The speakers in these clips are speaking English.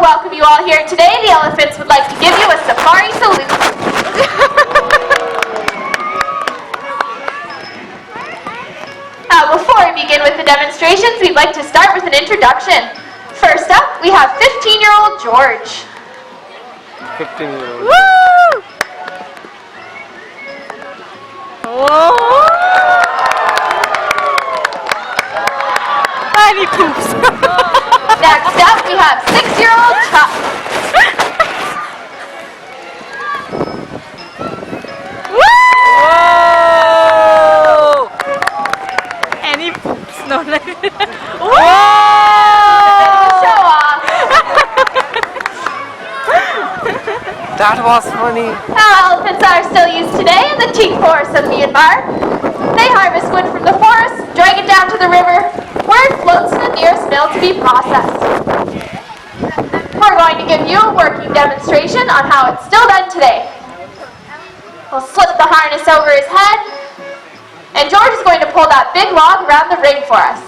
welcome you all here today. The elephants would like to give you a safari salute. Before we begin with the demonstrations, we'd like to start with an introduction. First up, we have 15-year-old George. 15-year-old. Woo! Oh! And he poops. Next up, we have 6-year-old Chuck. Whoa! And he poops. No, like Show off. That was funny. Elephants are still used today in the teak forests of Myanmar. They harvest wood from the forest, drag it down to the river, where it floats to the nearest mill to be processed. We're going to give you a working demonstration on how it's still done today. We'll slip the harness over his head, and George is going to pull that big log around the ring for us.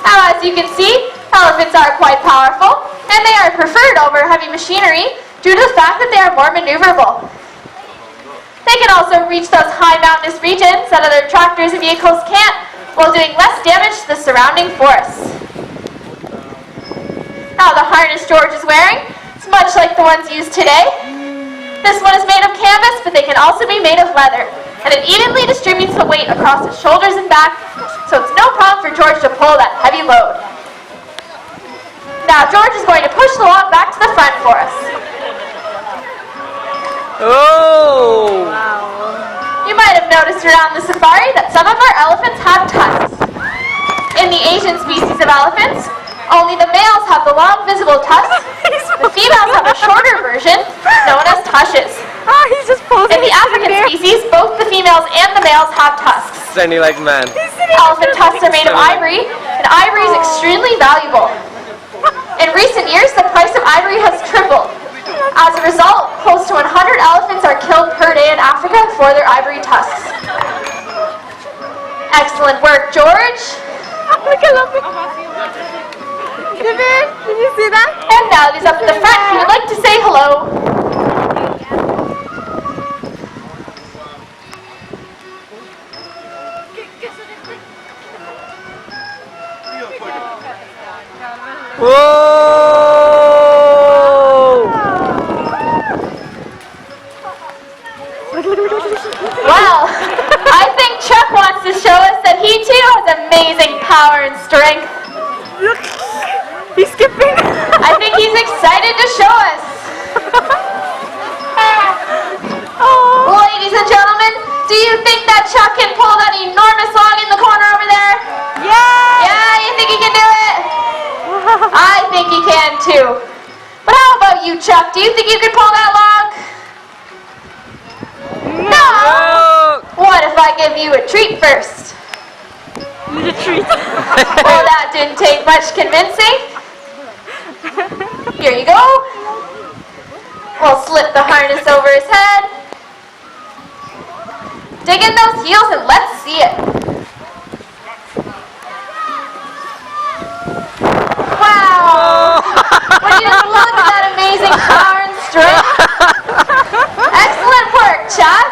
Now, as you can see, elephants are quite powerful, and they are preferred over heavy machinery due to the fact that they are more maneuverable. They can also reach those high mountainous regions that other tractors and vehicles can't, while doing less damage to the surrounding forests. Now, the harness George is wearing is much like the ones used today. This one is made of canvas, but they can also be made of leather, and it evenly distributes the weight across his shoulders and back, so it's no problem for George to pull that heavy load. Now, George is going to push the log back to the front for us. Oh! wow. You might have noticed around the safari that some of our elephants have tusks. In the Asian species of elephants, only the males have the long visible tusks. The females have a shorter version known as tushes. Ah, he's just posing. In the African species, both the females and the males have tusks. Standing like man. Elephant tusks are made of ivory, and ivory is extremely valuable. In recent years, the price of ivory has tripled. As a result, close to 100 elephants are killed per day in Africa for their ivory tusks. Excellent work, George. Look at him. Did you see that? And now he's up at the front. He would like to say hello. Whoa! Wow, I think Chuck wants to show us that he too has amazing power and strength. Look, he's skipping. I think he's excited to show us. Oh. Ladies and gentlemen, do you think that Chuck can pull that enormous log in the corner over there? Yeah. Yeah, you think he can do it? I think he can too. But how about you, Chuck? Do you think you could pull that log? No! What if I give you a treat first? Need a treat. Well, that didn't take much convincing. Here you go. We'll slip the harness over his head. Dig in those heels and let's see it. Wow! Would you just look at that amazing power and strength? Excellent work, Chuck.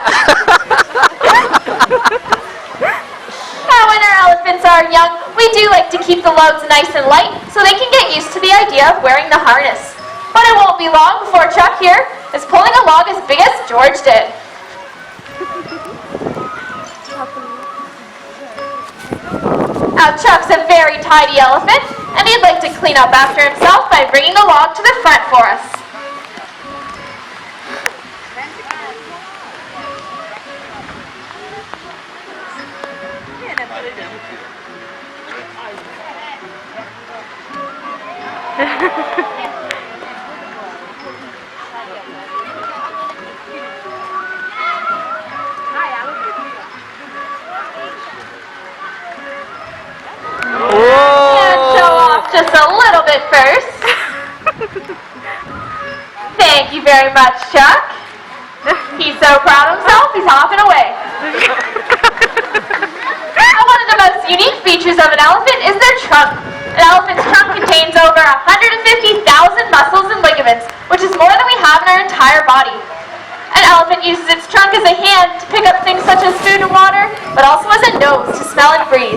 Now, when our elephants are young, we do like to keep the loads nice and light so they can get used to the idea of wearing the harness. But it won't be long before Chuck here is pulling a log as big as George did. Now, Chuck's a very tidy elephant, and he'd like to clean up after himself by bringing the log to the front for us. And show off just a little bit first. Thank you very much, Chuck. He's so proud of himself, he's hopping away. One of the most unique features features of an elephant is their trunk. An elephant's trunk contains over 150,000 muscles and ligaments, which is more than we have in our entire body. An elephant uses its trunk as a hand to pick up things such as food and water, but also as a nose to smell and breathe.